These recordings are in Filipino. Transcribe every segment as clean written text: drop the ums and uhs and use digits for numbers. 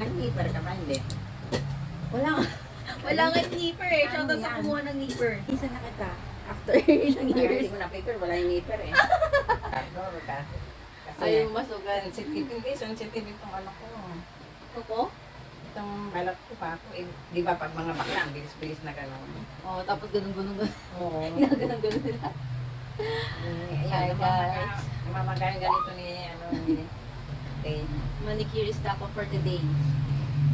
Nag-nipper ka ba? Hindi. Wala nga. Wala nga yung nipper eh. Ano Shoutout sa yan? kumuha ng nipper. Isa na kita. After ilang Hindi years. ko na-paper, wala yung nipper eh. Ano ka? Kasi Ayaw masugal. sensitive, hindi, sensitive itong anak ko. Ako? Itong balat ko pa ako. Eh, di ba pag mga bakla, ang bilis-bilis na gano'n. Oo, tapos ganun-ganun. Oo. Ginaganon-ganon nila. Hi, Ayan, guys. namamagay ganito ni, ano, ni Dave. Manicurist ako for today.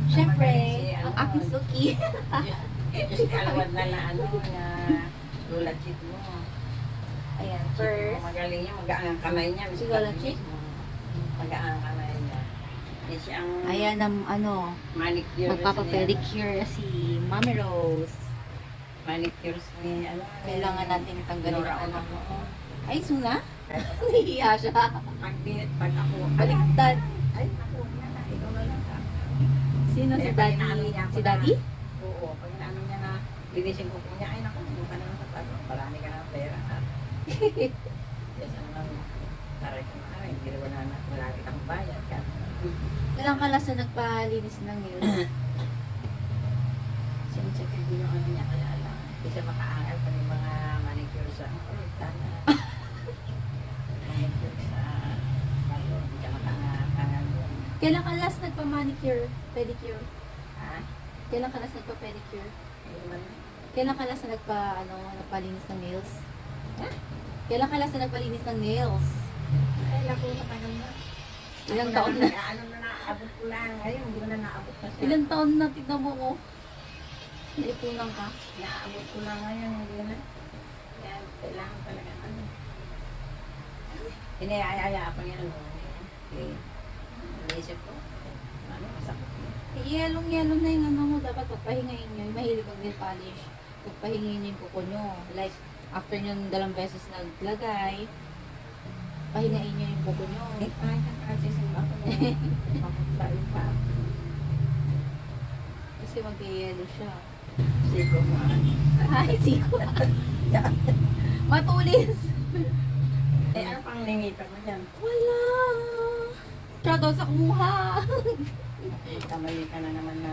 Siyempre, Si, ano, ang aking suki. Yung kalawad na ano, na Lola Chit mo. Ayan, First, first. magaling niya, magaang ang kamay niya. Si Lola Chit? Magaang ang kamay niya. Yan siyang Ayan ang ano, manicure. magpapapedicure si Mami Rose. Manicure ni, ano. Kailangan natin tanggalin Nora, ang ano ano. mo. Ay, suna? Nahihiya siya. Pag ako, Baliktad. ay, ako, ikaw na lang ka. Sino si Eh, pag Daddy? inaano niya ako Si na- Daddy? Oo, pag inaano niya na, linisin ko po niya, ay naku, hindi ka naman sa paso. Marami ka ng pera. Yes, ano lang, taray ko na, ay, hindi wala na, wala kitang bayad. Ilang kalas na nagpalinis ng nails? Sensitive din yung ano niya, kaya lang, hindi siya makaangal pa yung mga manicure sa, oh, tana. Manicure sa, malo, hindi siya makaangal yun. Kailan ka last nagpa-manicure, pedicure? Ha? Kailan ka last nagpa-pedicure? Hindi man, Kailan ka last na nagpalinis ng nails? Ha? Kailan ka last na nagpalinis ng nails? ay, lako na tagal na. Ilang Ako taon na? Ano na naabot ko lang, ngayon, hindi ko na naabot pa siya. Ilang taon na tignan mo ko? Naipunan ka? Naabot ko lang ngayon, hindi na. Kaya kailangan talaga ano. Inayaya pa niya ano. Okay. Naisip ko. Ano, masakit niya. Yelong-yelo na yung ano mo. Dapat pagpahingayin nyo. Yung mahilig mag nail polish. Pagpahingayin nyo yung kuko nyo. Like, after nyo 2 beses naglagay, pahingain nyo yung kuko nyo. Eh, kahit ang kasi simba ko na. Mapuntarin pa. Kasi mag-yelo siya. Siko mo. Ay, siko. Matulis. Eh, ano pang nangita mo dyan? Wala. Shoutout sa kumuha. Kamali ka na naman na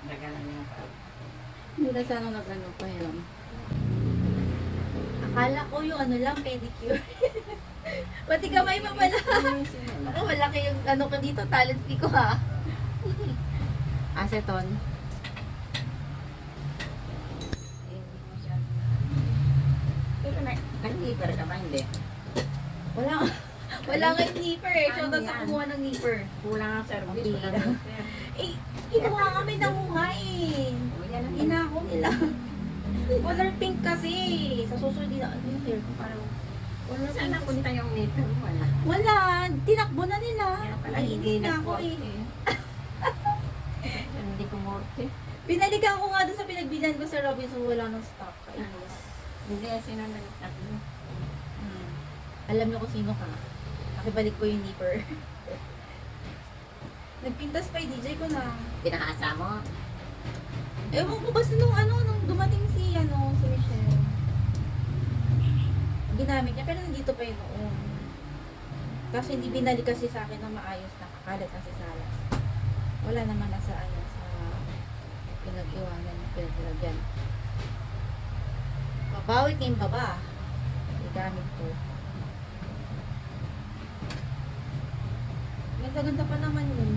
nagalan yung pa. Hindi na sana nag-ano pa yun. Akala ko yung ano lang, pedicure. Pati kamay pa pala. Ako, malaki yung ano ko dito, talent fee ko ha. Aceton. Pero nag-nipper ka ba? Hindi. Wala nga. Wala nga yung nipper eh. Ano Shoutout sa yan? kumuha ng nipper. Kulang ang service. Ang Wala bira. nang pera. Eh, kinuha kami ng eh. O, yan ang Inako nila. Color pink kasi. Sa susunod din ano yung hair ko parang color Saan pink. napunta yung nipper mo? Wala. Wala. Tinakbo na nila. Kaya pala Nainis hindi na ako nag-work eh. Hindi ko morte. Binalikan ko nga doon sa pinagbilan ko sa Robinson, wala nang stock. Kainis. Hindi, sino nag-tap mo? Alam niyo kung sino ka. Nakibalik ko yung nipper. Nagpintas pa yung DJ ko na. Pinahasa mo? Ewan ko basta nung dumating si Michelle. Ginamit niya, pero nandito pa yun noon. Kasi hindi binalik kasi sa akin ng maayos, nakakalat kasi sa alas. Wala naman na sa sa pinag-iwanan, pinag-ilagyan. Babawit niya yung baba. Igamit ko. Ganda-ganda pa naman yun.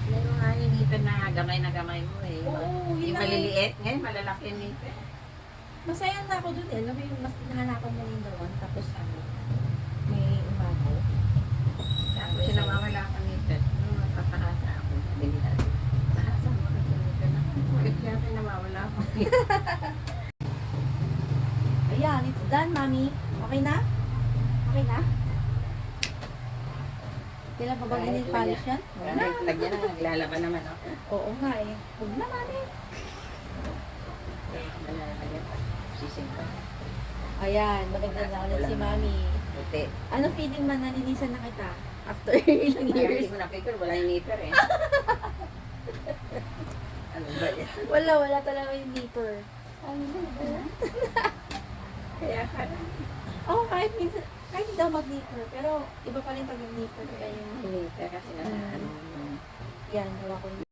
Meron nga yung nipper na gamay mo eh. Oo, yun Yung na maliliit, ngayon malalaki yung nipper. Masaya na ako dun eh. Alam mo yung mas hinahanapan mo yung dawan, tapos may umago. Tapos yung nawawala ka nipper. Nung napapahasa ako, sabi nila, bahasa mo na yung nipper na. Bakit kaya kayo nawawala ako? Ayan, it's done, mami. Okay na? Okay na? Kailan pa ba ganyan polish yan? Wala na. Lagyan na, naglalaban naman ako. Oo nga eh. Huwag na, mami. Nalalagyan pa. Sising pa. Ayan, maganda na ulit si mami. Buti. Ano feeling man, naninisan na kita? After ilang Hindi years? ko na-paper, wala yung nipper eh. Ano ba yan? Wala talaga yung nipper. Ano ba? Kaya ka Oo, kahit minsan, kahit hindi ako mag-nipper, pero iba pa rin pag nipper kaya yung nipper kasi na ano. Yan, wala ko yung